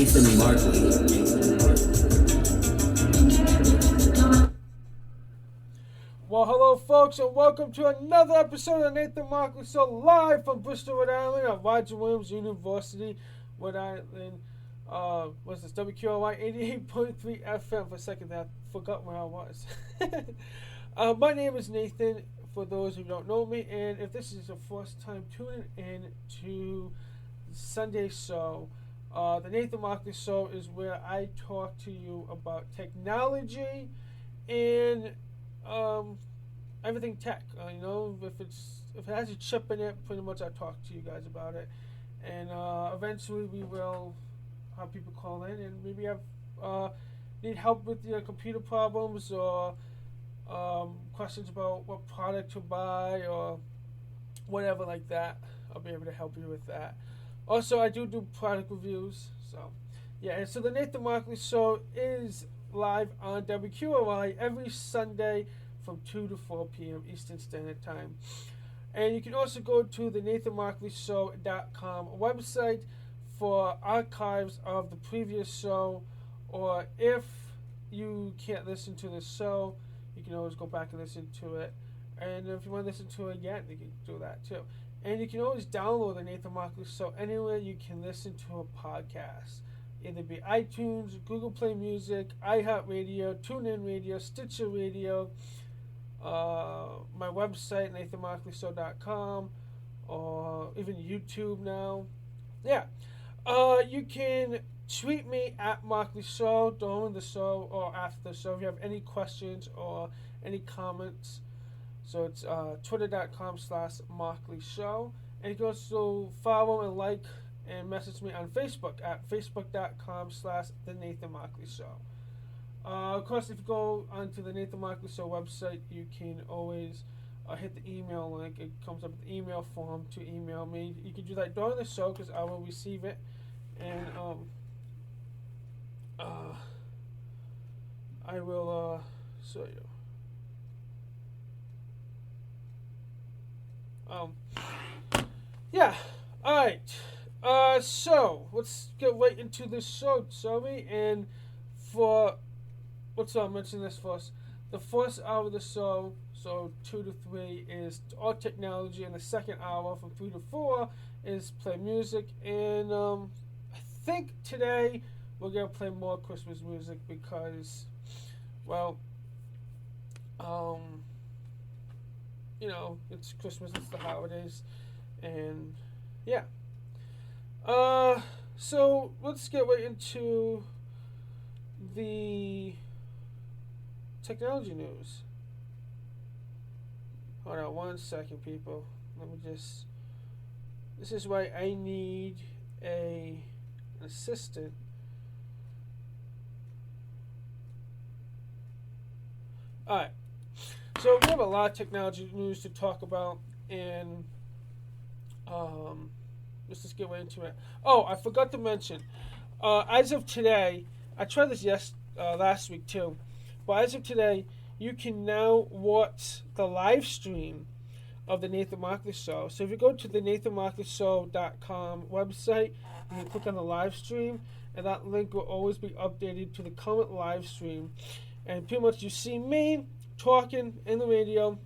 Nathan Markley. Well, hello, folks, and welcome to another episode of Nathan Markley Show, live from Bristol, Rhode Island, at Roger Williams University, Rhode Island. What's this? WQRI 88.3 FM. For a second, I forgot where I was. My name is Nathan, for those who don't know me, and if this is your first time tuning in to Sunday show, the Nathan Markley Show is where I talk to you about technology and everything tech. If it has a chip in it, pretty much I talk to you guys about it, and eventually we will have people call in and maybe have need help with your computer problems or questions about what product to buy or whatever like that. I'll be able to help you with that. Also, I do product reviews. So, yeah, and so the Nathan Markley Show is live on WQRI every Sunday from 2 to 4 p.m. Eastern Standard Time. And you can also go to the NathanMarkleyShow.com website for archives of the previous show, or if you can't listen to the show, you can always go back and listen to it. And if you want to listen to it again, you can do that too. And you can always download the Nathan Markley Show anywhere you can listen to a podcast. Either be iTunes, Google Play Music, iHeartRadio, TuneIn Radio, Stitcher Radio, my website, NathanMarkleyShow.com, or even YouTube now. Yeah. You can tweet me at Markley Show during the show or after the show if you have any questions or any comments. So it's twitter.com/Markley Show. And you can also follow and like and message me on Facebook at facebook.com/The Nathan Markley Show. Of course, if you go onto the Nathan Markley Show website, you can always hit the email link. It comes up with the email form to email me. You can do that during the show because I will receive it. And I will show you. Yeah. All right. So let's get right into this show, shall we? And I'll mention this first. The first hour of the show, so 2 to 3, is all technology, and the second hour from 3 to 4 is play music. And I think today we're gonna play more Christmas music because, well, it's Christmas, it's the holidays, and yeah. So let's get right into the technology news. Hold on 1 second, people. This is why I need an assistant. Alright. So we have a lot of technology news to talk about, and let's just get right into it. Oh, I forgot to mention, as of today, I tried this last week too, but as of today, you can now watch the live stream of the Nathan Markley Show. So if you go to the NathanMarkleyShow.com website, you can click on the live stream, and that link will always be updated to the current live stream. And pretty much you see me talking in the radio,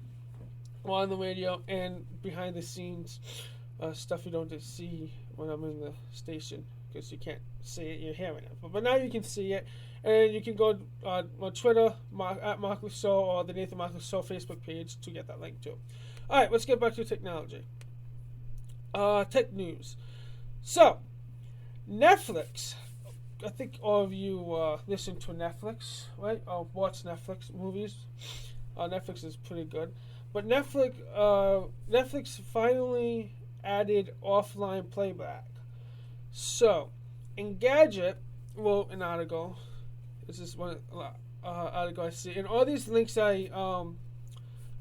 on the radio, and behind the scenes stuff you don't just see when I'm in the station because you can't see it, you're hearing it. But now you can see it, and you can go on Twitter at Markley Show or the Nathan Markley Show Facebook page to get that link too. All right, let's get back to technology. Tech news. So, Netflix. I think all of you listen to Netflix, right? Or watch Netflix movies. Netflix is pretty good. But Netflix finally added offline playback. So, Engadget wrote an article. This is one article I see. And all these links and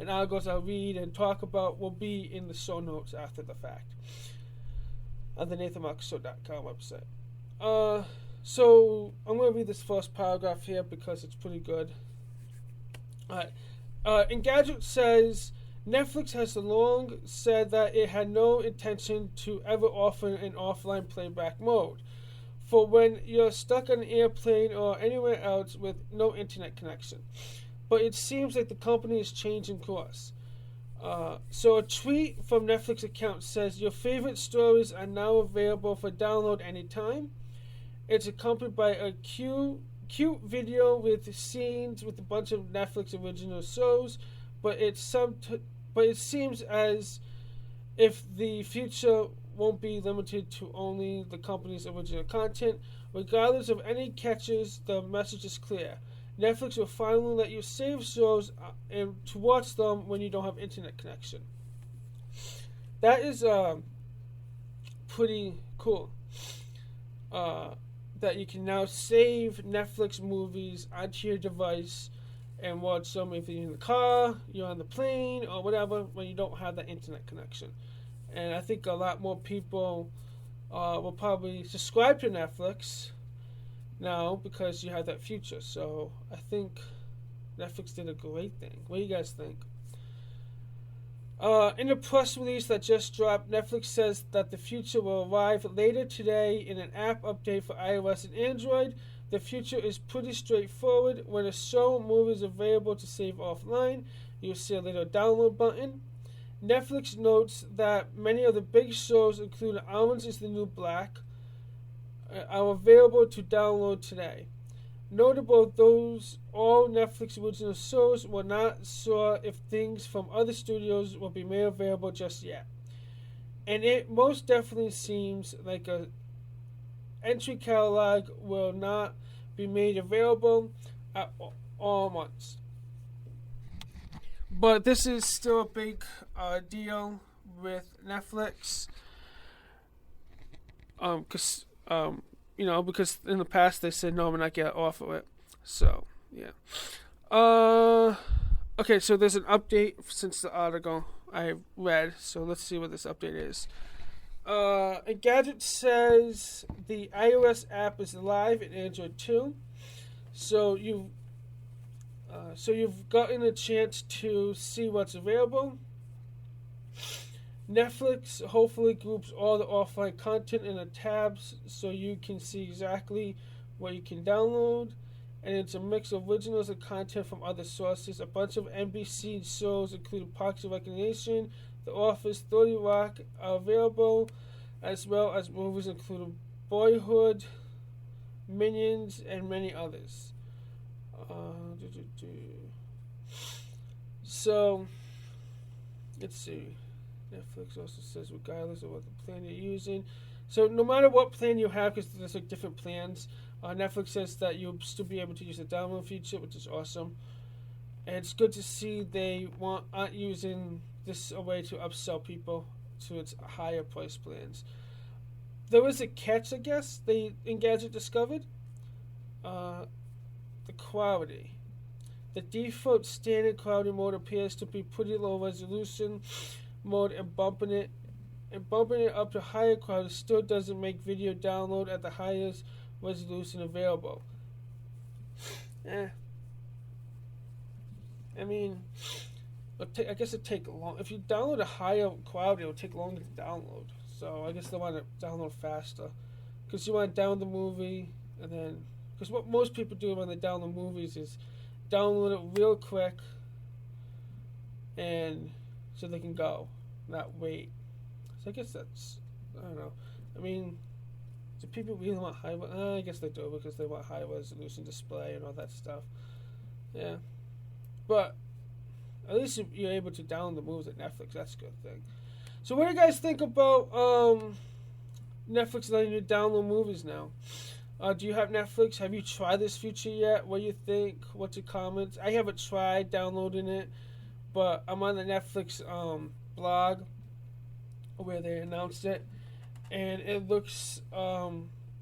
articles I read and talk about will be in the show notes after the fact on the NathanMarkleyShow.com website. So I'm going to read this first paragraph here because it's pretty good. Alright. Engadget says Netflix has long said that it had no intention to ever offer an offline playback mode for when you're stuck on an airplane or anywhere else with no internet connection. But it seems like the company is changing course. So a tweet from Netflix account says your favorite stories are now available for download anytime. It's accompanied by a cute video with scenes with a bunch of Netflix original shows, but it seems as if the future won't be limited to only the company's original content. Regardless of any catches, the message is clear. Netflix will finally let you save shows and to watch them when you don't have internet connection. That is pretty cool. That you can now save Netflix movies onto your device and watch them if you're in the car, you're on the plane, or whatever when you don't have that internet connection. And I think a lot more people will probably subscribe to Netflix now because you have that future. So I think Netflix did a great thing. What do you guys think? In a press release that just dropped, Netflix says that the future will arrive later today in an app update for iOS and Android. The future is pretty straightforward. When a show or movie is available to save offline, you'll see a little download button. Netflix notes that many of the big shows, including Orange is the New Black, are available to download today. Notable, those all Netflix original shows, we're not sure if things from other studios will be made available just yet. And it most definitely seems like a entry catalog will not be made available at all once. But this is still a big deal with Netflix. Because in the past they said no, we're not going to offer it. So, yeah. Okay, so there's an update since the article I read. So let's see what this update is. Engadget says the iOS app is live in Android 2. So you've gotten a chance to see what's available. Netflix hopefully groups all the offline content in the tabs so you can see exactly what you can download. And it's a mix of originals and content from other sources. A bunch of NBC shows, including Parks and Recreation, The Office, 30 Rock, are available, as well as movies including Boyhood, Minions, and many others. So, let's see. Netflix also says regardless of what the plan you're using. So no matter what plan you have, because there's like different plans, Netflix says that you'll still be able to use the download feature, which is awesome. And it's good to see they aren't using this a way to upsell people to its higher price plans. There was a catch, I guess, Engadget discovered. The quality. The default standard quality mode appears to be pretty low resolution mode, and bumping it up to higher quality still doesn't make video download at the highest resolution available. I mean, I guess it'd take long. If you download a higher quality, it'll take longer to download. So I guess they want to download faster, because you want to download the movie, and then because what most people do when they download movies is download it real quick, and so they can go, not wait. So I guess that's, I don't know. I mean, do people really want high? I guess they do, because they want high resolution display and all that stuff. Yeah, but at least you're able to download the movies at Netflix. That's a good thing. So what do you guys think about Netflix letting you download movies now? Do you have Netflix? Have you tried this feature yet? What do you think? What's your comments? I haven't tried downloading it, but I'm on the Netflix blog where they announced it, and it looks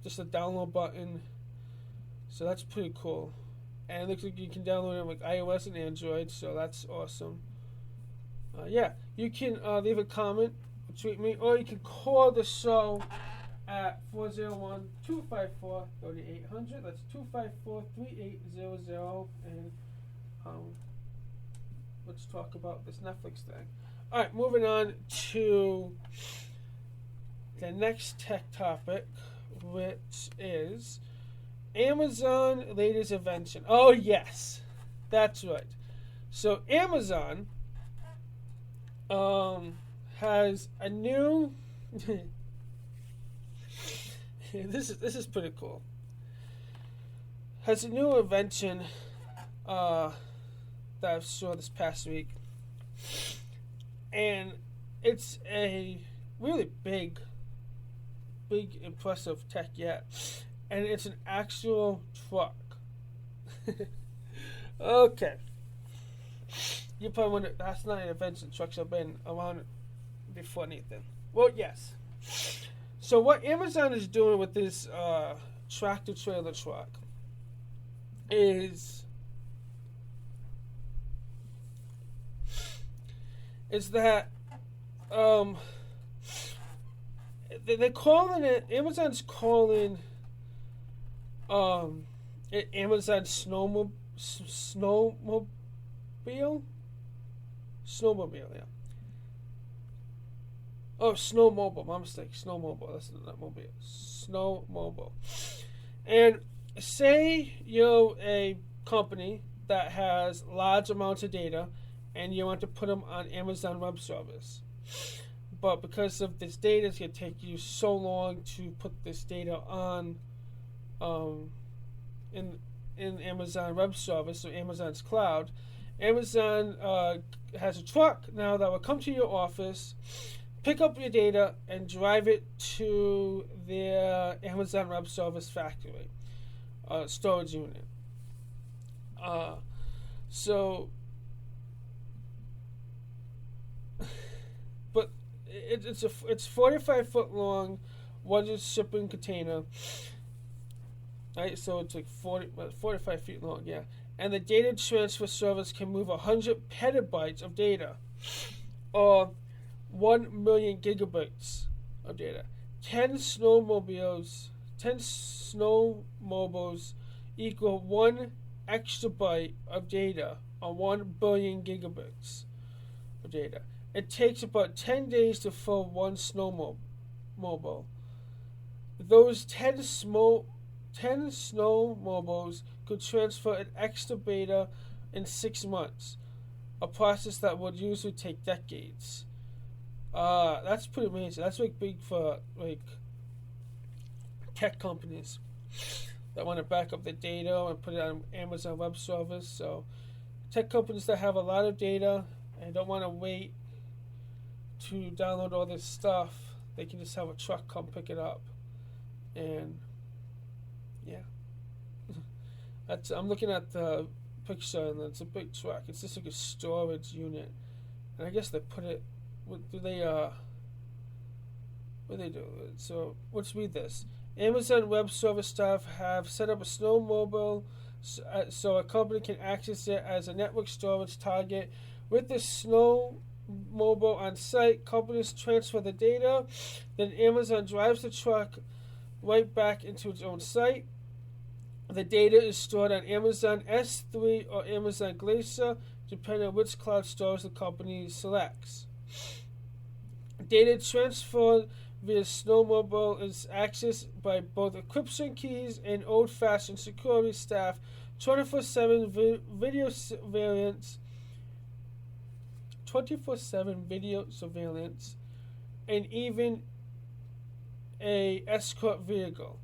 just a download button, so that's pretty cool. And it looks like you can download it with iOS and Android, so that's awesome. Yeah, you can leave a comment, tweet me, or you can call the show at 401-254-3800. That's 254-3800, and let's talk about this Netflix thing. All right, moving on to the next tech topic, which is Amazon latest invention. Oh, yes, that's right. So Amazon has a new. This is pretty cool. Has a new invention that I saw this past week, and it's a really big, impressive tech yet, and it's an actual truck. Okay. You probably wonder, that's not an invention. Trucks have been around before Nathan. Well, yes. So what Amazon is doing with this tractor trailer truck is that they're calling it, Amazon's calling it Amazon snowmobile, yeah. Oh, snowmobile, my mistake. Snowmobile, that's not mobile. Snowmobile. And say you're a company that has large amounts of data and you want to put them on Amazon Web Service. But because of this data, it's going to take you so long to put this data on in Amazon Web Service or Amazon's cloud. Amazon has a truck now that will come to your office, pick up your data, and drive it to their Amazon Web Service factory, storage unit. But it's 45 foot long, one shipping container. Right, so it's like 45 feet long, yeah. And the data transfer service can move 100 petabytes of data, or 1 million gigabytes of data. 10 snowmobiles equal 1 exabyte of data, or 1 billion gigabits of data. It takes about 10 days to fill one snowmobile. Those 10 snowmobiles could transfer an extra data in 6 months, a process that would usually take decades. That's pretty amazing. That's like big for like tech companies that want to back up their data and put it on Amazon Web Service. So tech companies that have a lot of data and don't want to wait to download all this stuff, they can just have a truck come pick it up. And yeah. I'm looking at the picture, and it's a big truck. It's just like a storage unit. And I guess they put it, what do they do? So let's read this. Amazon Web Service staff have set up a snowmobile so a company can access it as a network storage target. With the snowmobile on site, companies transfer the data, then Amazon drives the truck right back into its own site. The data is stored on Amazon S3 or Amazon Glacier, depending on which cloud storage the company selects. Data transferred via snowmobile is accessed by both encryption keys and old-fashioned security staff, 24/7 video surveillance, and even a escort vehicle.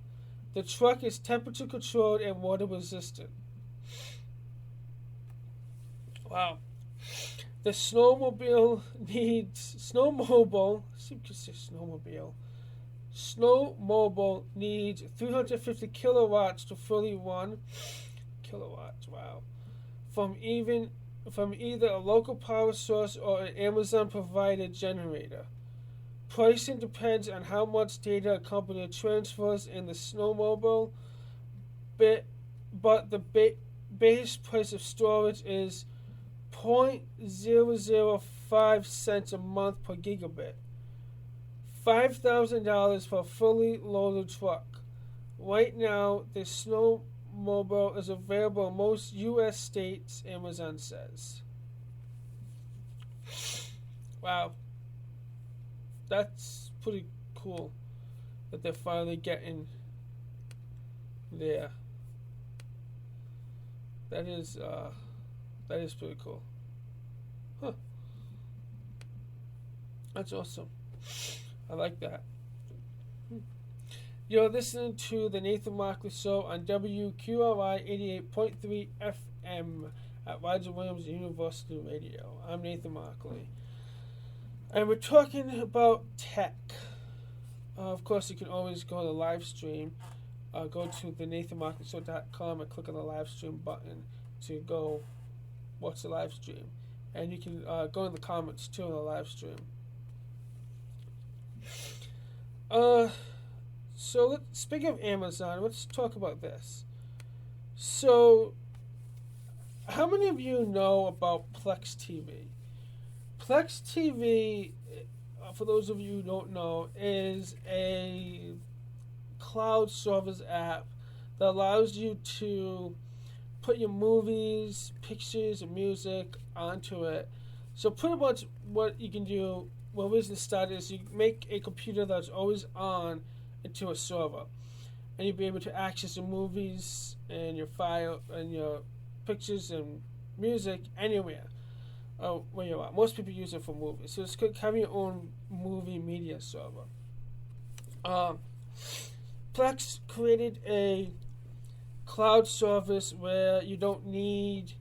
The truck is temperature controlled and water resistant. Wow. The snowmobile needs 350 kilowatts to fully run. Kilowatts, wow. From either a local power source or an Amazon provided generator. Pricing depends on how much data a company transfers in the snowmobile, but the base price of storage is 0.005 cents a month per gigabit. $5,000 for a fully loaded truck. Right now, the snowmobile is available in most U.S. states, Amazon says. Wow. That's pretty cool that they're finally getting there. That is pretty cool. Huh. That's awesome. I like that. You're listening to the Nathan Markley Show on WQRI 88.3 FM at Roger Williams University Radio. I'm Nathan Markley. And we're talking about tech. Of course, you can always go to the live stream. Go to the NathanMarkleyShow.com and click on the live stream button to go watch the live stream. And you can go in the comments too on the live stream. So speaking of Amazon, let's talk about this. So, how many of you know about Plex TV? Plex TV, for those of you who don't know, is a cloud service app that allows you to put your movies, pictures, and music onto it. So pretty much what you can do, well, reason to start is you make a computer that's always on into a server, and you'll be able to access your movies and your file and your pictures and music anywhere where you are. Most people use it for movies, so it's good having your own movie media server. Plex created a cloud service where you don't need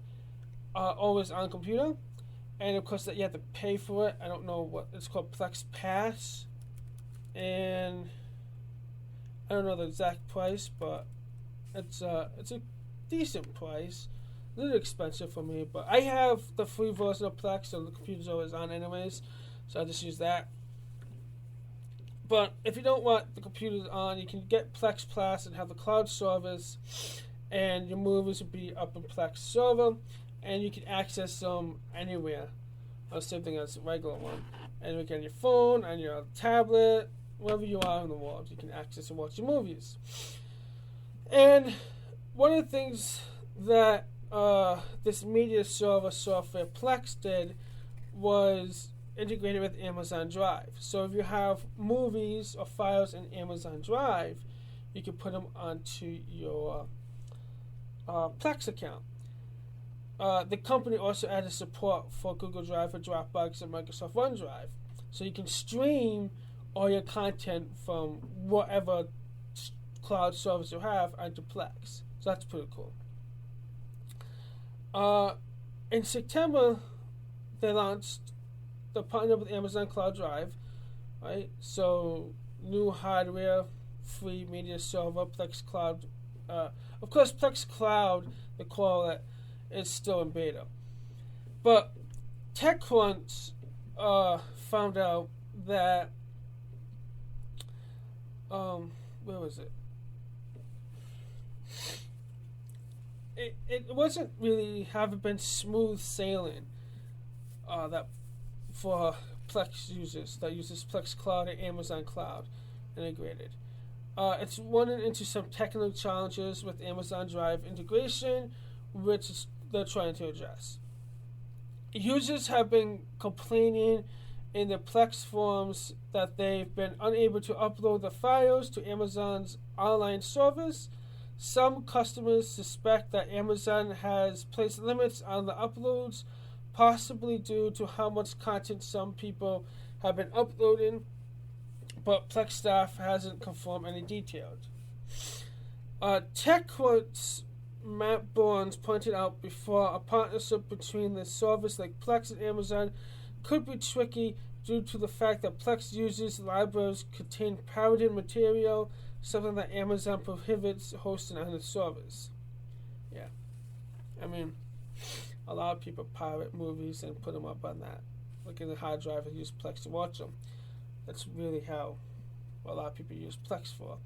always on computer, and of course that you have to pay for it. I don't know what it's called, Plex Pass, and I don't know the exact price, but it's a decent price. A little expensive for me, but I have the free version of Plex, so the computer's always on anyways, so I just use that. But if you don't want the computer on, you can get Plex Plus and have the cloud service, and your movies will be up in Plex server, and you can access them anywhere. Same thing as the regular one. And you can on your phone, on your tablet, wherever you are in the world, you can access and watch your movies. And one of the things that this media server software Plex did was integrated with Amazon Drive. So if you have movies or files in Amazon Drive, you can put them onto your Plex account. The company also added support for Google Drive, for Dropbox, and Microsoft OneDrive. So you can stream all your content from whatever cloud service you have onto Plex. So that's pretty cool. In September, they launched the partner with Amazon Cloud Drive, right? So new hardware, free media server, Plex Cloud. Of course, Plex Cloud, they call it, is still in beta. But TechCrunch found out that where was it? It wasn't really haven't been smooth sailing that for Plex users that uses Plex Cloud and Amazon Cloud integrated. It's running into some technical challenges with Amazon Drive integration, which they're trying to address. Users have been complaining in the Plex forums that they've been unable to upload the files to Amazon's online service. Some customers suspect that Amazon has placed limits on the uploads, possibly due to how much content some people have been uploading, but Plex staff hasn't confirmed any details. TechCrunch Matt Burns pointed out before, a partnership between the service like Plex and Amazon could be tricky due to the fact that Plex users' libraries contain pirated material, something that Amazon prohibits hosting on its service. Yeah. I mean, a lot of people pirate movies and put them up on that. Like in the hard drive and use Plex to watch them. That's really how a lot of people use Plex for.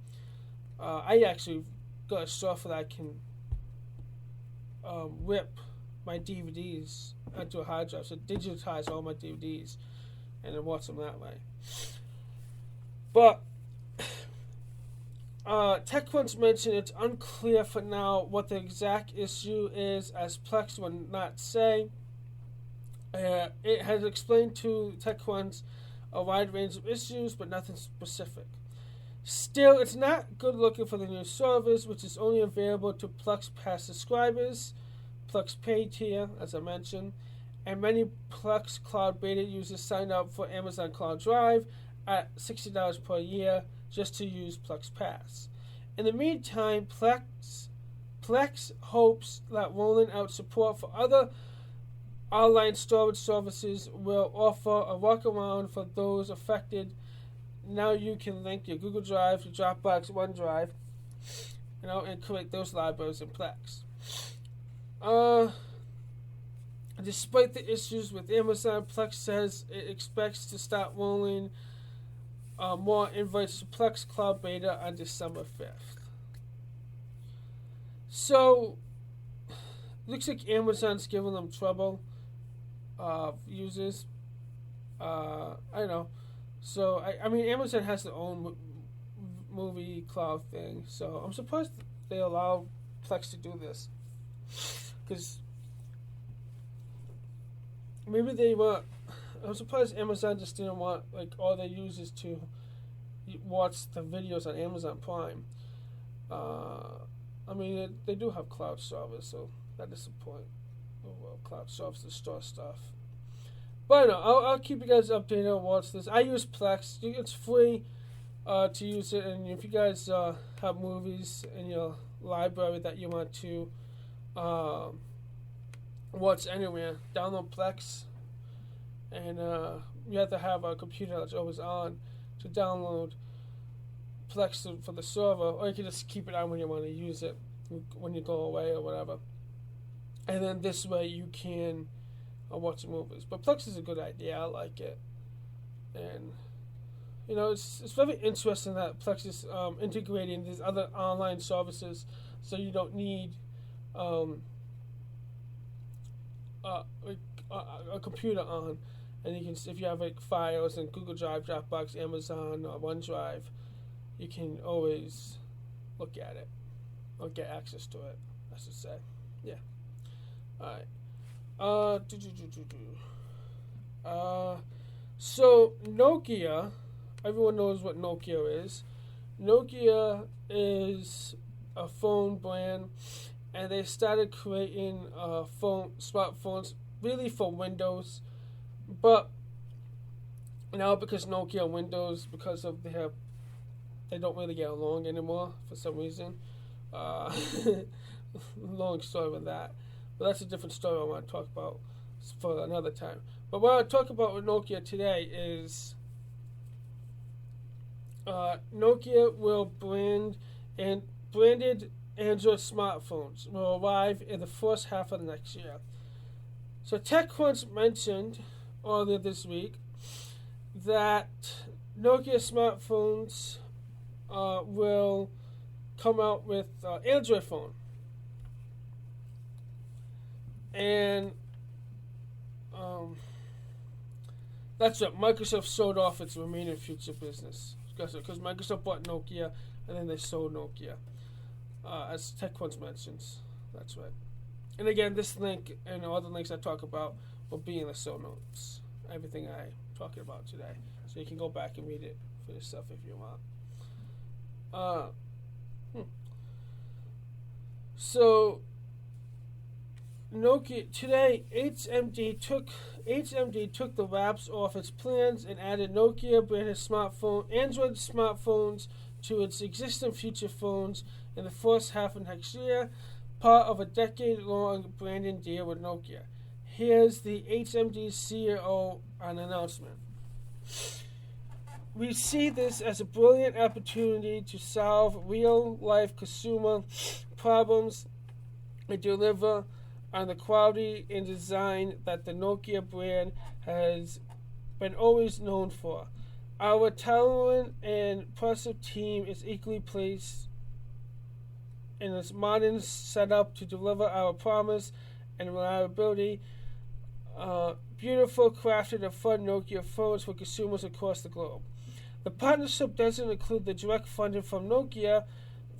I actually got a software that I can rip my DVDs onto a hard drive, so digitize all my DVDs and then watch them that way. But TechCrunch mentioned it's unclear for now what the exact issue is, as Plex would not say. It has explained to TechCrunch a wide range of issues, but nothing specific. Still, it's not good looking for the new service, which is only available to Plex Pass subscribers, Plex Pay tier, as I mentioned, and many Plex Cloud Beta users sign up for Amazon Cloud Drive at $60 per year just to use Plex Pass. In the meantime, Plex hopes that rolling out support for other online storage services will offer a workaround for those affected. Now you can link your Google Drive to Dropbox, OneDrive, and create those libraries in Plex. Despite the issues with Amazon, Plex says it expects to start rolling more invites to Plex Cloud Beta on December 5th. So, looks like Amazon's giving them trouble, users. I don't know. So, I mean, Amazon has their own movie cloud thing, so I'm surprised they allow Plex to do this. Because maybe they want... I'm surprised Amazon just didn't want, like, all their users to watch the videos on Amazon Prime. I mean, they do have cloud servers, so that is the point. Well, cloud servers to store stuff. But I know, I'll keep you guys updated on what's this. I use Plex. It's free to use it, and if you guys have movies in your library that you want to watch anywhere, download Plex, and you have to have a computer that's always on to download Plex for the server, or you can just keep it on when you want to use it, when you go away or whatever. And then this way you can watch movies. But Plex is a good idea. I like it. And, it's very interesting that Plex is integrating these other online services, so you don't need a computer on. And you can, if you have like files in Google Drive, Dropbox, Amazon, or OneDrive, you can always look at it or get access to it, I should say. Yeah. All right. So Nokia, everyone knows what Nokia is. Nokia is a phone brand, and they started creating smartphones really for Windows, but now because Nokia and Windows, because of they don't really get along anymore for some reason. Long story with that. But that's a different story I want to talk about for another time. But what I want to talk about with Nokia today is Nokia will branded Android smartphones will arrive in the first half of next year. So TechCrunch mentioned earlier this week that Nokia smartphones will come out with Android phone. And that's what Microsoft sold off its remaining future business. Because Microsoft bought Nokia, and then they sold Nokia. As TechCrunch mentions. That's right. And again, this link and all the links I talk about will be in the show notes. Everything I'm talking about today. So you can go back and read it for yourself if you want. So Nokia today, HMD took the wraps off its plans and added Nokia branded Android smartphones to its existing future phones in the first half of next year, part of a decade-long branding deal with Nokia. Here's the HMD CEO on announcement. We see this as a brilliant opportunity to solve real-life consumer problems and deliver on the quality and design that the Nokia brand has been always known for. Our talented and impressive team is equally placed in its modern setup to deliver our promise and reliability. Beautiful, crafted, and fun Nokia phones for consumers across the globe. The partnership doesn't include the direct funding from Nokia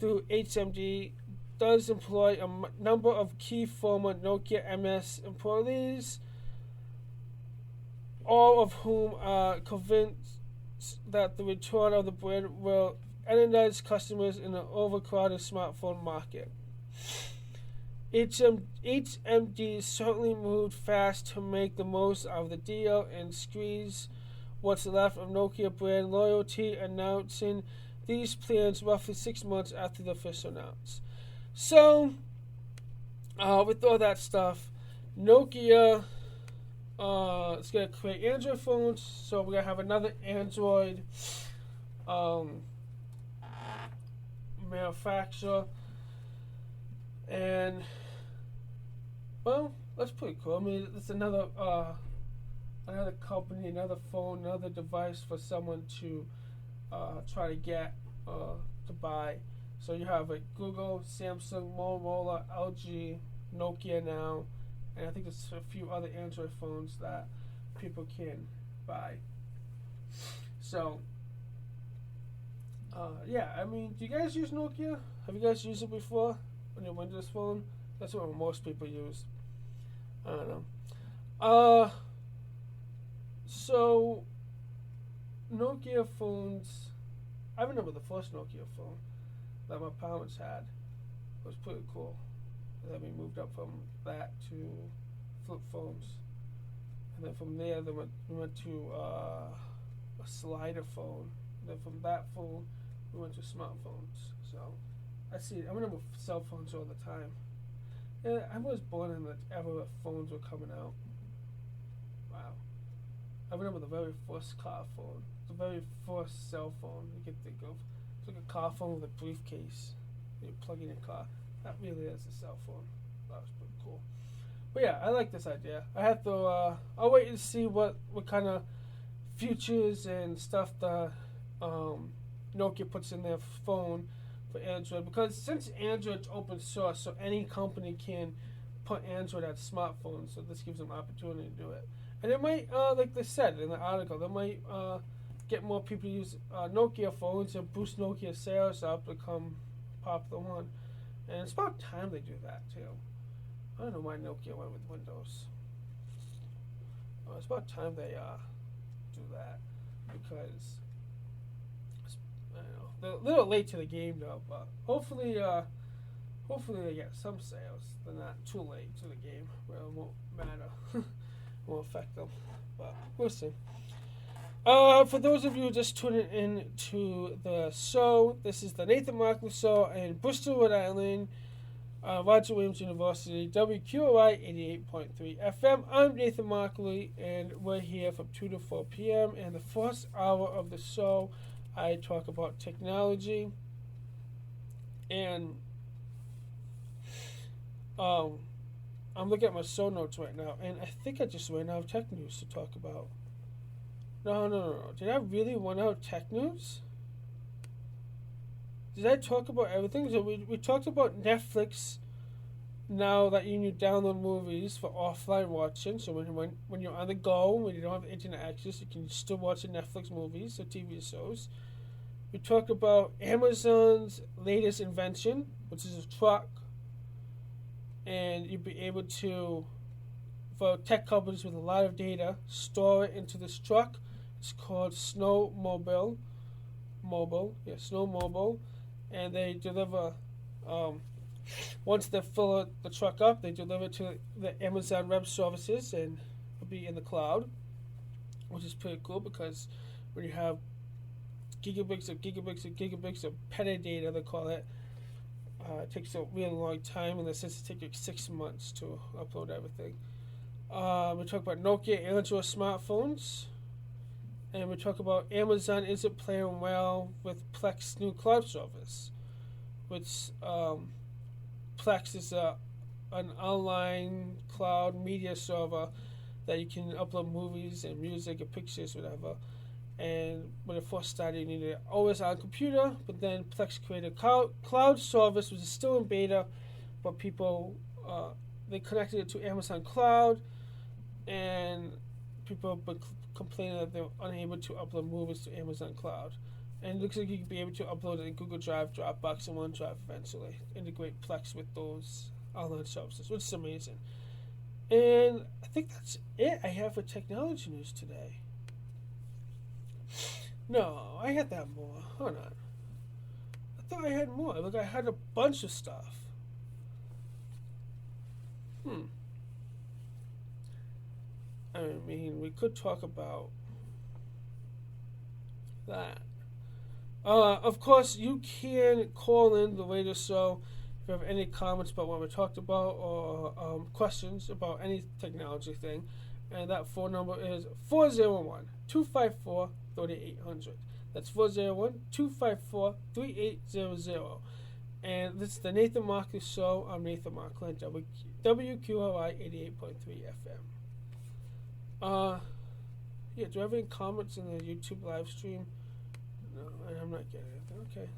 through HMD, does employ a number of key former Nokia MS employees, all of whom are convinced that the return of the brand will energize customers in an overcrowded smartphone market. HMD certainly moved fast to make the most of the deal and squeeze what's left of Nokia brand loyalty, announcing these plans roughly 6 months after the first announced. So, with all that stuff, Nokia is going to create Android phones. So we're going to have another Android manufacturer. And, well, that's pretty cool. I mean, it's another company, another phone, another device for someone to try to get to buy. So you have Google, Samsung, Motorola, LG, Nokia now, and I think there's a few other Android phones that people can buy. So, yeah, I mean, do you guys use Nokia? Have you guys used it before on your Windows phone? That's what most people use. I don't know. So, Nokia phones, I remember the first Nokia phone that my parents had. It was pretty cool. And then we moved up from that to flip phones. And then from there, we went to a slider phone. And then from that phone, we went to smartphones. So, I remember cell phones all the time. Yeah, I was born in the era where phones were coming out. Wow. I remember the very first car phone. The very first cell phone you could think of. It's like a car phone with a briefcase. You plug in your car. That really is a cell phone. That was pretty cool. But yeah, I like this idea. I have to. I'll wait and see what kind of features and stuff the Nokia puts in their phone for Android. Because since Android's open source, so any company can put Android at smartphones. So this gives them opportunity to do it. And it might, like they said in the article, they might get more people to use Nokia phones and boost Nokia sales up to become a popular one. And it's about time they do that, too. I don't know why Nokia went with Windows. It's about time they do that. Because, I don't know, they're a little late to the game, though. But hopefully they get some sales. They're not too late to the game, where it won't matter. Won't affect them, but we'll see. For those of you just tuning in to the show, this is the Nathan Markley Show in Bristol, Rhode Island, Roger Williams University, WQRI 88.3 FM. I'm Nathan Markley, and we're here from 2 to 4 p.m. And the first hour of the show, I talk about technology and I'm looking at my show notes right now, and I think I just ran out of tech news to talk about. No. Did I really run out of tech news? Did I talk about everything? So we talked about Netflix. Now that you can download movies for offline watching, so when you're on the go, when you don't have internet access, you can still watch the Netflix movies or TV shows. We talked about Amazon's latest invention, which is a truck. And you'd be able to, for tech companies with a lot of data, store it into this truck. It's called Snowmobile. Snowmobile. And they deliver, once they fill the truck up, they deliver it to the Amazon Web Services and it'll be in the cloud, which is pretty cool because when you have gigabits of petadata, they call it, it takes a really long time, and it says it takes 6 months to upload everything. We talk about Nokia Android smartphones, and we talk about Amazon isn't playing well with Plex new cloud service, which Plex is an online cloud media server that you can upload movies and music and pictures, whatever. And when it first started, you needed it always on a computer, but then Plex created a cloud service, which is still in beta, but people, they connected it to Amazon Cloud, and people have been complaining that they're unable to upload movies to Amazon Cloud. And it looks like you can be able to upload it in Google Drive, Dropbox, and OneDrive eventually. Integrate Plex with those online services, which is amazing. And I think that's it I have for technology news today. No, I had that more. Hold on. thought I had more. Like, I had a bunch of stuff. I mean, we could talk about that. Of course, you can call in the radio show if you have any comments about what we talked about or questions about any technology thing. And that phone number is 401-254-3800. That's 401-254-3800. And this is the Nathan Markley Show. I'm Nathan Markley on WQRI 88.3 FM. Yeah, do I have any comments in the YouTube live stream? No, I'm not getting anything. Okay,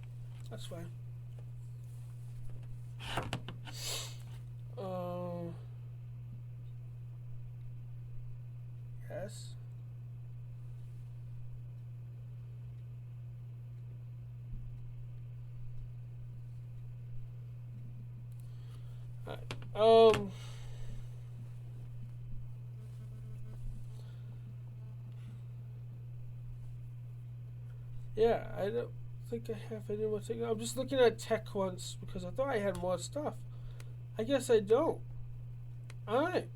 that's fine. Yes. Alright. Yeah, I don't think I have any more tech. I'm just looking at tech once because I thought I had more stuff. I guess I don't. Alright.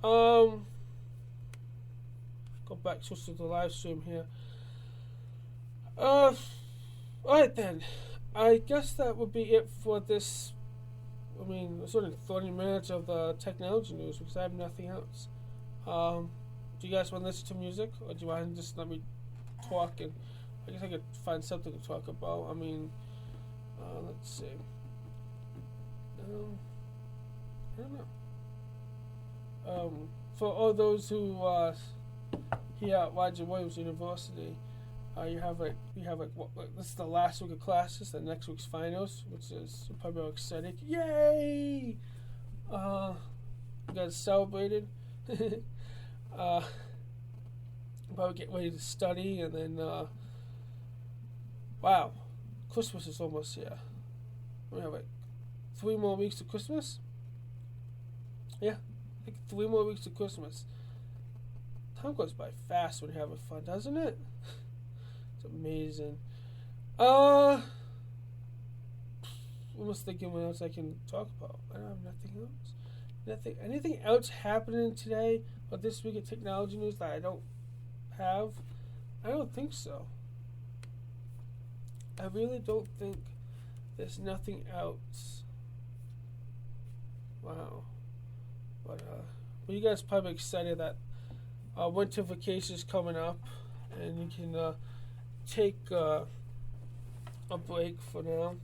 Go back to the live stream here. Alright then. I guess that would be it for this. I mean, it's only 30 minutes of the technology news because I have nothing else. Do you guys want to listen to music, or do you want to just let me talk? And I guess I could find something to talk about. I mean, let's see. I don't know. For all those who here at YJ Williams University, you have like this is the last week of classes, the next week's finals, which is probably exciting. Yay! You guys celebrated. Probably get ready to study, and then wow, Christmas is almost here. We have like 3 more weeks to Christmas. Yeah, like 3 more weeks to Christmas. Time goes by fast when you're having fun, doesn't it? It's amazing. I'm just thinking what else I can talk about. I don't have nothing else. Anything else happening today or this week of technology news that I don't have? I don't think so. I really don't think there's nothing else. Wow. But you guys probably excited that winter vacation is coming up, and you can take a break for now.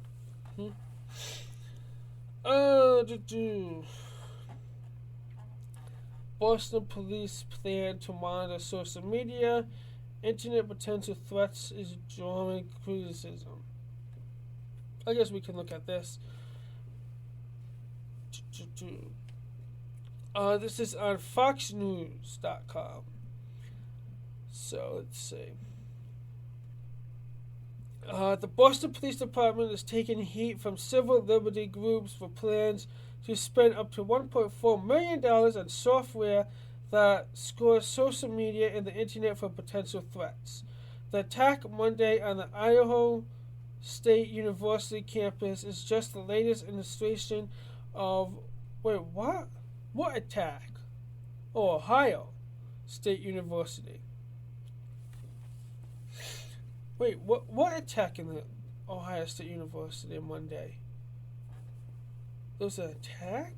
Boston police plan to monitor social media. Internet potential threats is drawing criticism. I guess we can look at this. This is on foxnews.com. So let's see. The Boston Police Department is taking heat from civil liberty groups for plans to spend up to $1.4 million on software that scores social media and the internet for potential threats. The attack Monday on the Idaho State University campus is just the latest illustration of... Wait, what? What attack? Oh, Ohio State University. Wait, what attack in the Ohio State University on Monday? There was an attack?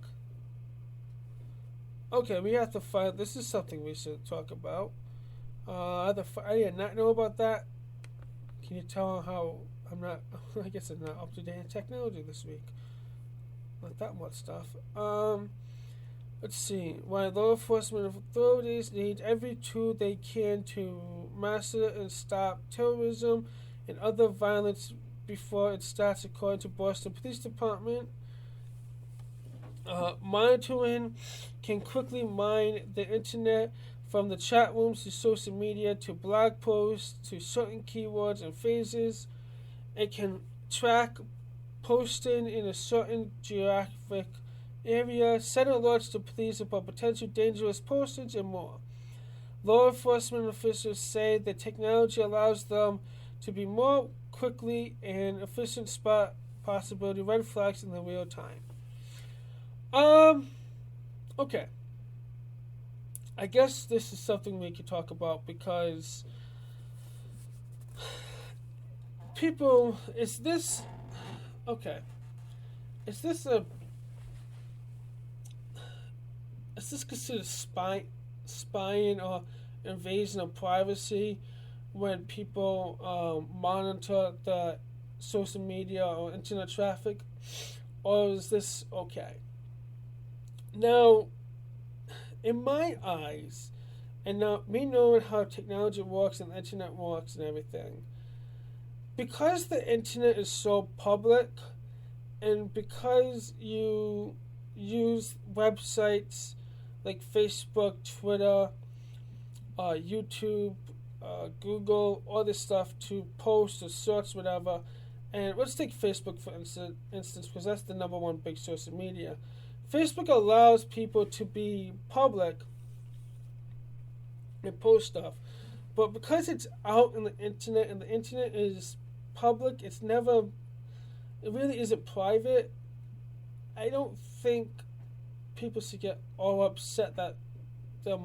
Okay, we have to find... This is something we should talk about. I did not know about that. Can you tell how I'm not... I guess I'm not up to date in technology this week. Not that much stuff. Let's see. Why law enforcement authorities need every tool they can to master and stop terrorism and other violence before it starts, according to Boston Police Department. Monitoring can quickly mine the internet from the chat rooms to social media to blog posts to certain keywords and phrases. It can track posting in a certain geographic area, send alerts to police about potential dangerous postings, and more. Law enforcement officials say the technology allows them to be more quickly and efficient spot possibility red flags in the real time. Okay. I guess this is something we could talk about because people, is this okay? Is this a is this considered spying or invasion of privacy when people monitor the social media or internet traffic, or is this okay? Now, in my eyes, and now me knowing how technology works and the internet works and everything, because the internet is so public, and because you use websites like Facebook, Twitter, YouTube, Google, all this stuff to post or search whatever. And let's take Facebook for instance, because that's the number one big source of media. Facebook allows people to be public and post stuff, but because it's out in the internet and the internet is public, it really isn't private. I don't think people should get all upset that the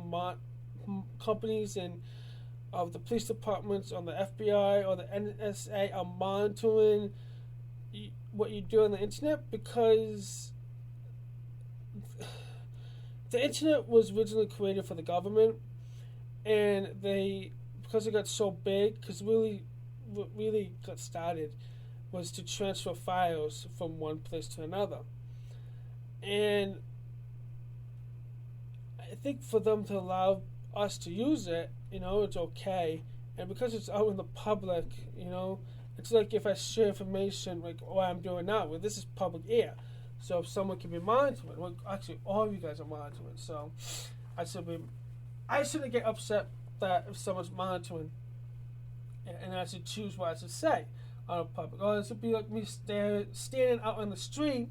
companies and of the police departments or the FBI or the NSA are monitoring what you do on the internet, because the internet was originally created for the government, and because it got so big, because what really got started was to transfer files from one place to another. And I think for them to allow us to use it, it's okay. And because it's out in the public, it's like if I share information like what I'm doing now, well, this is public air. So if someone can be monitoring, well, actually all of you guys are monitoring. So I shouldn't get upset that if someone's monitoring, and I should choose what I should say on a public. Or it should be like me standing out on the street,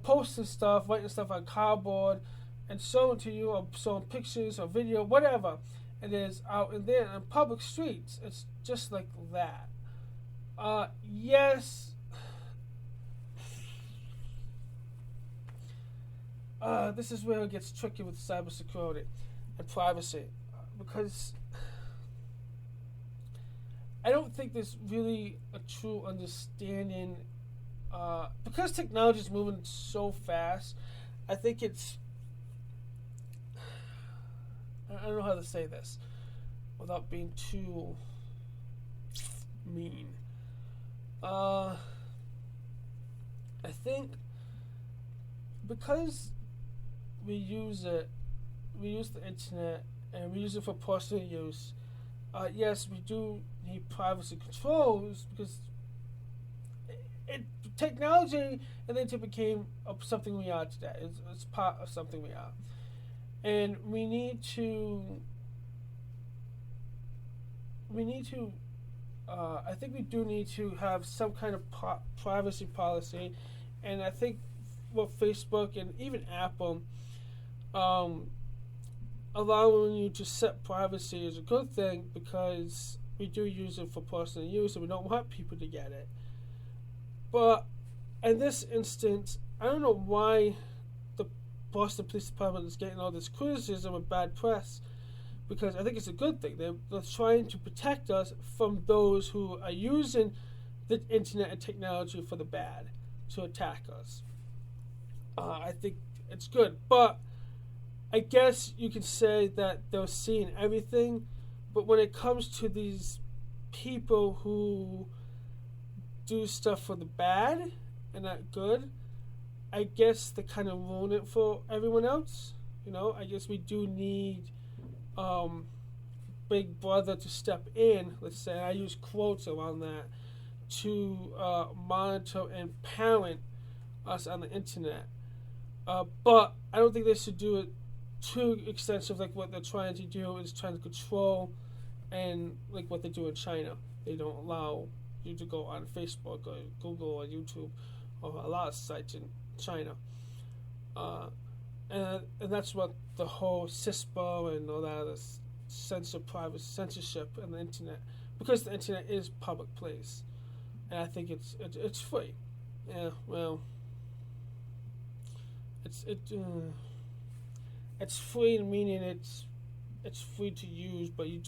posting stuff, writing stuff on cardboard, and showing to you, or showing pictures or video, whatever it is out in there in public streets. It's just like that. Yes. This is where it gets tricky with cybersecurity and privacy, because I don't think there's really a true understanding. Because technology is moving so fast, I think I don't know how to say this without being too mean. I think because we use the internet, and we use it for personal use. Yes, we do need privacy controls, because technology and the internet became something we are today. It's part of something we are, and we need to. I think we do need to have some kind of privacy policy, and I think what Facebook and even Apple allowing you to set privacy is a good thing, because we do use it for personal use and we don't want people to get it. But in this instance, I don't know why the Boston Police Department is getting all this criticism and bad press, because I think it's a good thing. They're trying to protect us from those who are using the internet and technology for the bad, to attack us. I think it's good, but I guess you could say that they're seeing everything. But when it comes to these people who do stuff for the bad and not good, I guess they kind of ruin it for everyone else. I guess we do need Big Brother to step in, let's say, I use quotes around that, to monitor and parent us on the internet. But I don't think they should do it too extensive, like what they're trying to do is trying to control, and like what they do in China. They don't allow you to go on Facebook or Google or YouTube or a lot of sites in China. And that's what the whole CISPO and all that is, censorship on the internet, because the internet is public place. and I think it's free. Yeah, well, it's it's free, meaning it's free to use, but you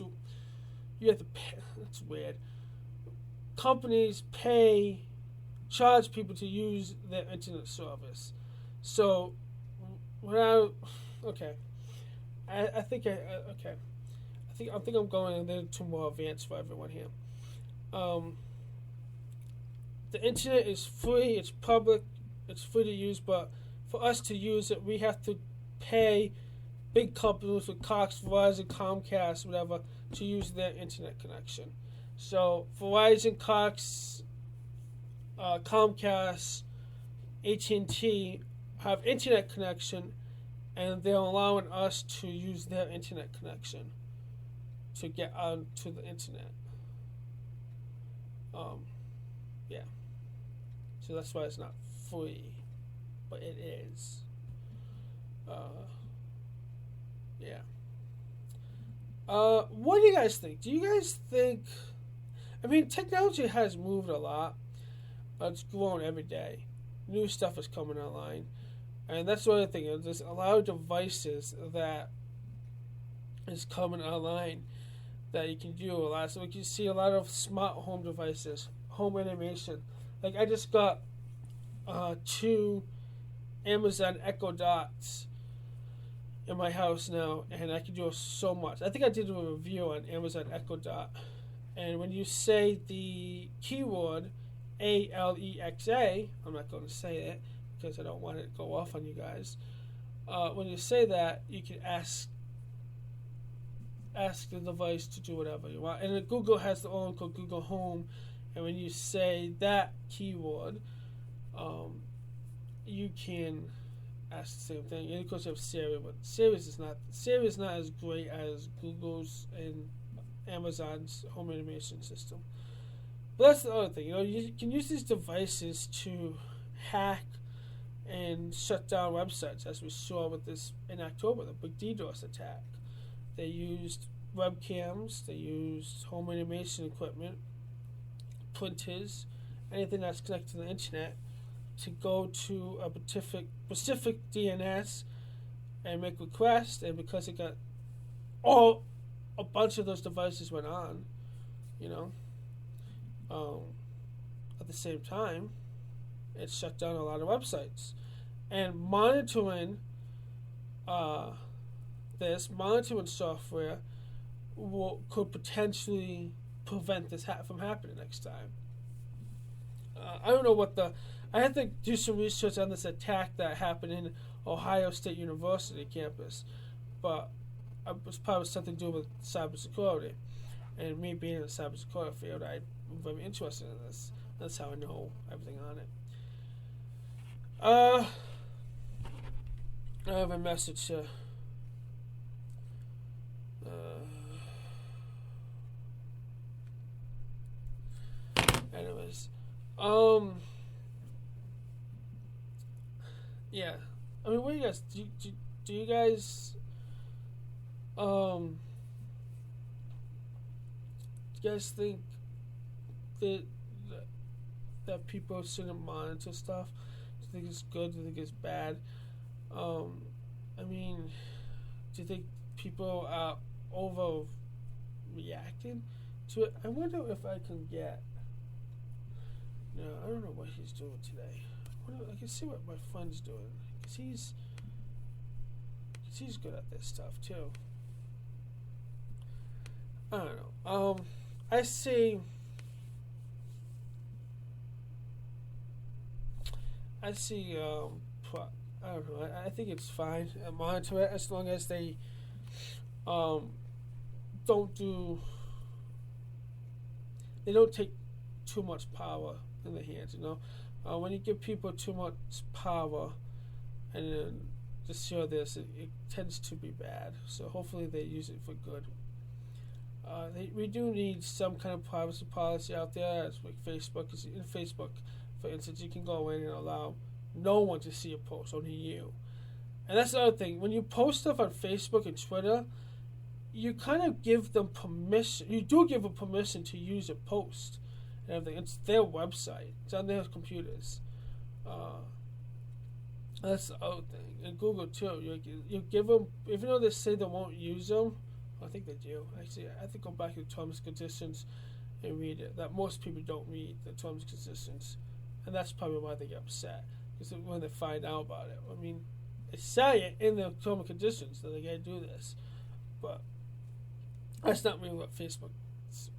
have to pay. That's weird. Companies charge people to use their internet service. So, without, okay, I think okay, I think I'm going a little too more advanced for everyone here. The internet is free, it's public, it's free to use, but for us to use it, we have to pay big companies with Cox, Verizon, Comcast, whatever, to use their internet connection. So Verizon, Cox, Comcast, AT&T have internet connection, and they're allowing us to use their internet connection to get onto the internet. Yeah. So that's why it's not free, but it is. Yeah. What do you guys think? Do you guys think? I mean, technology has moved a lot. It's grown every day. New stuff is coming online, and that's the other thing. There's a lot of devices that is coming online that you can do a lot. So we can see a lot of smart home devices, home automation. Like I just got 2 Amazon Echo Dots in my house now, and I can do so much. I think I did a review on Amazon Echo Dot, and when you say the keyword Alexa, I'm not going to say it because I don't want it to go off on you guys. When you say that, you can ask the device to do whatever you want. And Google has their own called Google Home, and when you say that keyword, you can ask the same thing. And of course you have Siri, but Siri is not as great as Google's and Amazon's home automation system. But that's the other thing. You can use these devices to hack and shut down websites, as we saw with this in October, the big DDoS attack. They used webcams, they used home automation equipment, printers, anything that's connected to the internet, to go to a specific DNS and make requests, and because it got a bunch of those devices went on, at the same time, it shut down a lot of websites. And monitoring software could potentially prevent this from happening next time. I don't know I had to do some research on this attack that happened in Ohio State University campus, but it was probably something to do with cybersecurity. And me being in the cybersecurity field, I'm very interested in this. That's how I know everything on it. I have a message here. Anyways, yeah. I mean, what do you guys do? You guys do you guys think that people shouldn't monitor stuff? Do you think it's good? Do you think it's bad? I mean, do you think people are overreacting to it? I wonder if I can get. No, I don't know what he's doing today. I can see what my friend's doing, because he's good at this stuff too. I don't know. I see. I don't know. I think it's fine. I monitor it as long as they don't take too much power in their hands. When you give people too much power and then just share this, it tends to be bad. So hopefully they use it for good. We do need some kind of privacy policy out there. It's like Facebook. In Facebook, for instance, you can go in and allow no one to see a post, only you. And that's the other thing. When you post stuff on Facebook and Twitter, you kind of give them permission. You do give them permission to use a post. and everything. It's their website. It's on their computers. That's the other thing. And Google too. You give them, even though they say they won't use them, I think they do. Actually, I have to go back to the terms and conditions and read it. That most people don't read the terms and conditions, and that's probably why they get upset, because when they find out about it. I mean, they say it in the terms and conditions that they got to do this, but that's not really what Facebook's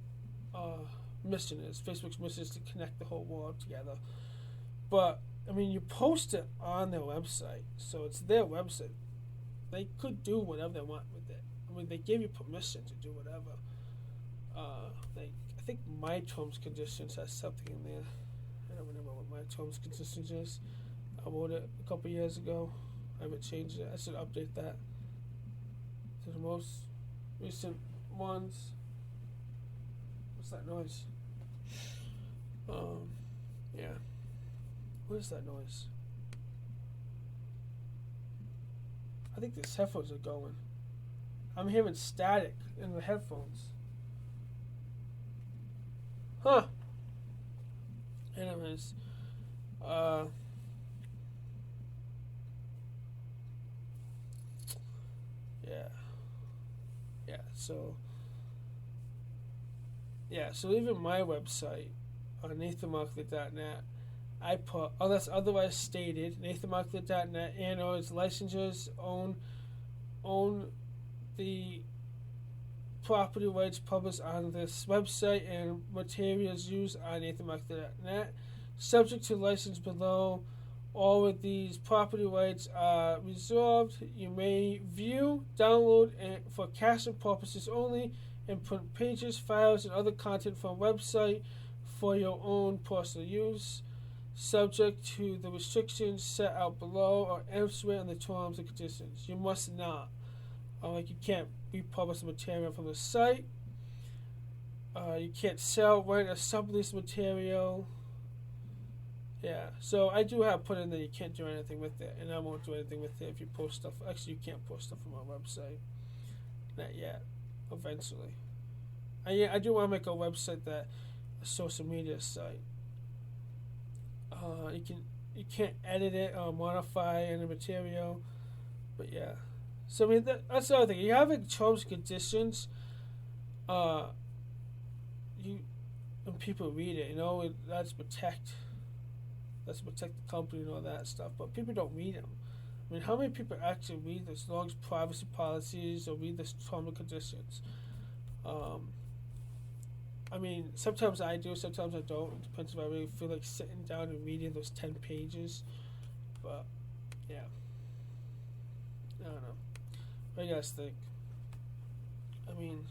mission is. Facebook's mission is to connect the whole world together. But I mean, you post it on their website, so it's their website. They could do whatever they want with it. I mean, they give you permission to do whatever. I think my terms conditions has something in there. I don't remember what my terms conditions is. I wrote it a couple years ago. I haven't changed it. I should update that to the most recent ones. What's that noise? Yeah. What is that noise? I think these headphones are going. I'm hearing static in the headphones. Huh. Anyways, so even my website on nathanmarkley.net, I put, unless otherwise stated, nathanmarkley.net and or its licensors own the property rights published on this website and materials used on nathanmarkley.net. Subject to license below, all of these property rights are reserved. You may view, download, and for caching purposes only, and print pages, files, and other content from website for your own personal use, subject to the restrictions set out below or elsewhere in the terms and conditions. You must not. You can't republish material from the site. You can't sell, rent, or sublease material. Yeah, so I do have put in that you can't do anything with it, and I won't do anything with it if you post stuff. Actually, you can't post stuff from our website. Not yet. Eventually. I do want to make a website that a social media site. You can't edit it or modify any material, but yeah. So I mean that's the other thing. You have terms and conditions. And people read it. That's protect the company and all that stuff. But people don't read them. I mean, how many people actually read this long privacy policies or read this terms and conditions? I mean, sometimes I do, sometimes I don't. It depends if I really feel like sitting down and reading those 10 pages. But, yeah. I don't know. What do you guys think? I mean,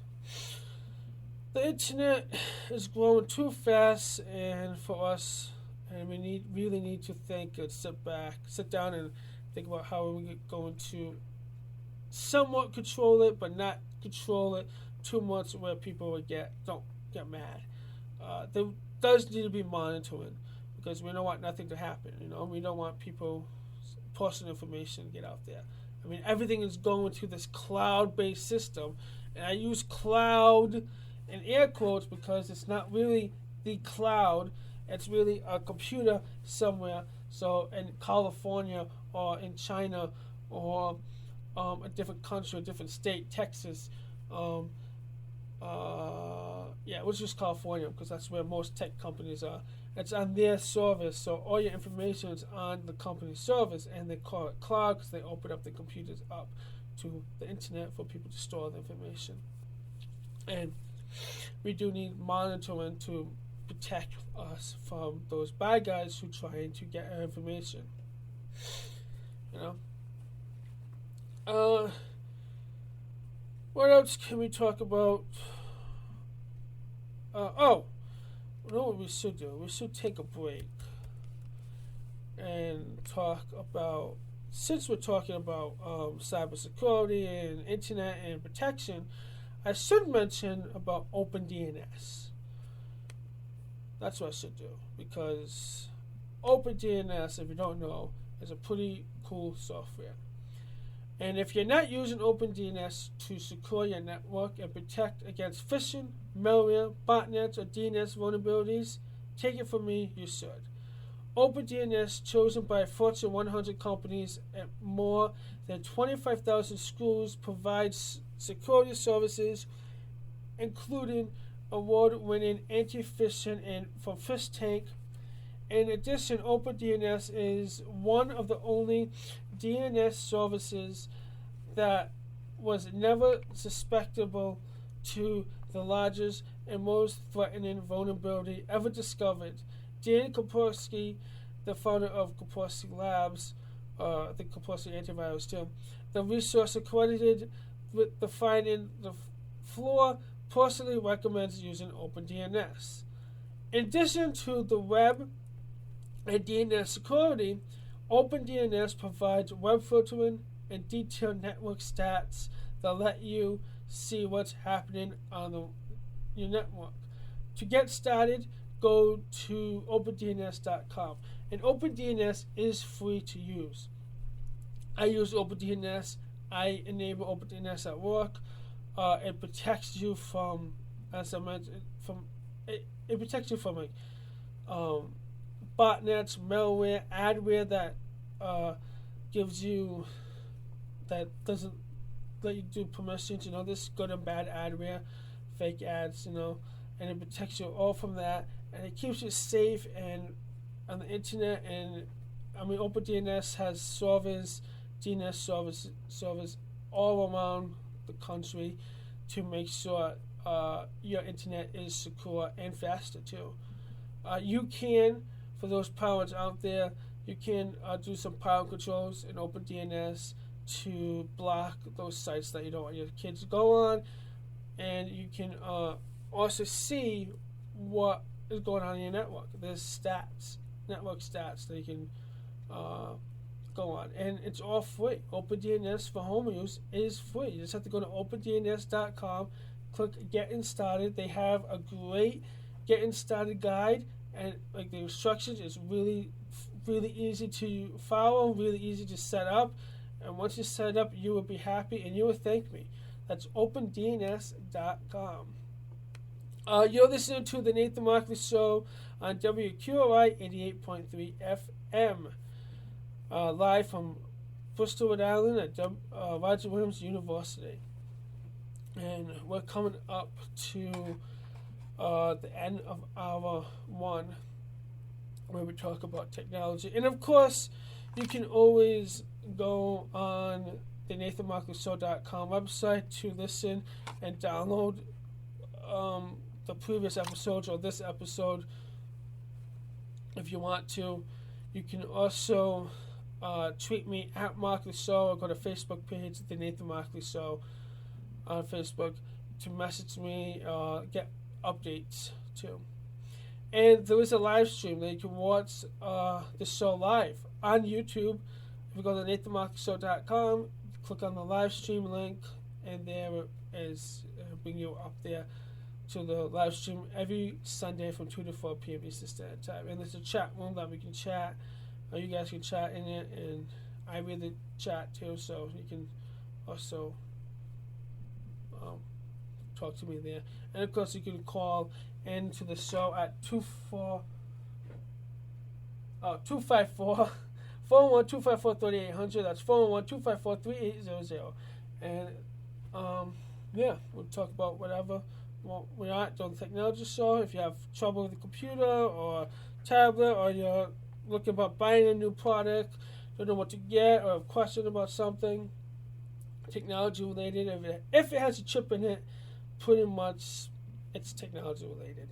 the internet is growing too fast, and for us, and we really need to think and sit down and think about how we're going to somewhat control it, but not control it too much where people would don't get mad. There does need to be monitoring, because we don't want nothing to happen. We don't want people personal information to get out there. I mean, everything is going to this cloud-based system, and I use cloud in air quotes because it's not really the cloud. It's really a computer somewhere. So in California or in China or a different country, a different state, Texas. We'll just California because that's where most tech companies are. It's on their service, so all your information is on the company's service, and they call it cloud because they open up the computers up to the internet for people to store the information. And we do need monitoring to protect us from those bad guys who trying to get our information. What else can we talk about? You know what we should do? We should take a break and talk about, since we're talking about cybersecurity and internet and protection, I should mention about OpenDNS. That's what I should do, because OpenDNS, if you don't know, is a pretty cool software. And if you're not using OpenDNS to secure your network and protect against phishing, malware, botnets, or DNS vulnerabilities, Take it from me, you should. OpenDNS, chosen by Fortune 100 companies at more than 25,000 schools, provides security services, including award-winning anti-phishing and from Fish Tank. In addition, OpenDNS is one of the only DNS services that was never susceptible to the largest and most threatening vulnerability ever discovered. Dan Kaspersky, the founder of Kaspersky Labs, the Kaspersky antivirus too, the resource accredited with the finding the flaw, personally recommends using OpenDNS. In addition to the web and DNS security, OpenDNS provides web filtering and detailed network stats that let you see what's happening on your network. To get started, go to OpenDNS.com. And OpenDNS is free to use. I use OpenDNS. I enable OpenDNS at work. It protects you from, as I mentioned, it protects you from like botnets, malware, adware that gives you, that doesn't let you do permissions. This good and bad adware, fake ads. And it protects you all from that. And it keeps you safe and on the internet. And OpenDNS has servers, DNS servers all around the country to make sure your internet is secure and faster too. You can, for those parents out there, you can do some power controls in OpenDNS to block those sites that you don't want your kids to go on, and you can also see what is going on in your network. There's stats, network stats that you can go on, and it's all free. OpenDNS for home use is free. You just have to go to OpenDNS.com, click Getting Started. They have a great Getting Started guide, and like the instructions is really easy to follow, really easy to set up. And once you set it up, you will be happy and you will thank me. That's OpenDNS.com. You're listening to the Nathan Markley Show on WQRI 88.3 FM, live from Bristol, Rhode Island at Roger Williams University. And we're coming up to the end of hour one, where we talk about technology. And of course, you can always go on the NathanMarkleyShow.com website to listen and download the previous episodes or this episode if you want to. You can also tweet me at Markley Show, or go to Facebook page, the Nathan Markley Show on Facebook, to message me, get updates too. And there is a live stream that you can watch the show live on YouTube. If you go to NathanMarkleyShow.com, click on the live stream link, and there is bring you up there to the live stream every Sunday from 2 to 4 p.m. Eastern Standard Time. And there's a chat room that we can chat. You guys can chat in it, and I read the chat too, so you can also talk to me there. And of course, you can call into the show at 254 401-254-3800. That's 401-254-3800. And we'll talk about whatever we're at on the technology show. If you have trouble with the computer or tablet, or you're looking about buying a new product, don't know what to get, or have a question about something technology related, if it has a chip in it, pretty much it's technology related.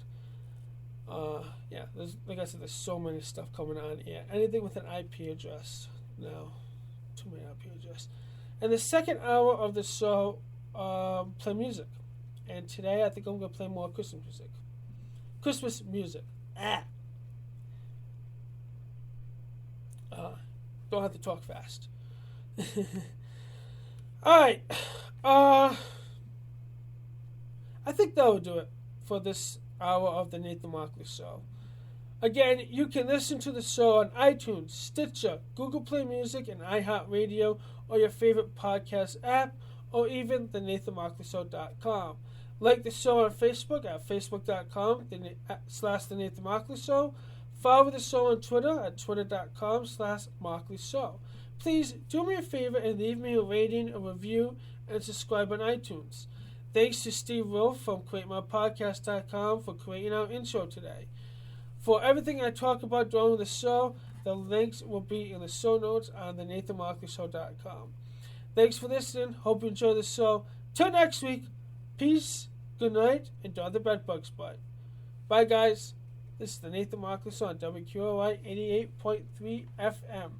There's, like I said, there's so many stuff coming on here. Anything with an IP address now, too many IP address. And the second hour of the show, play music. And today I think I'm going to play more Christmas music. Christmas music. Don't have to talk fast. Alright. I think that will do it for this hour of the Nathan Markley Show. Again, you can listen to the show on iTunes, Stitcher, Google Play Music, and iHeartRadio, or your favorite podcast app, or even the NathanMarkleyShow.com. Like the show on Facebook at facebook.com/The Nathan Markley Show. Follow the show on Twitter at twitter.com/Markley Show. Please do me a favor and leave me a rating, a review, and subscribe on iTunes. Thanks to Steve Wolf from CreateMyPodcast.com for creating our intro today. For everything I talk about during the show, the links will be in the show notes on thenathanmarkleyshow.com. Thanks for listening. Hope you enjoy the show. Till next week, peace, good night, and don't the bedbugs bite. Bye, guys. This is the Nathan Markley Show on WQRI 88.3 FM.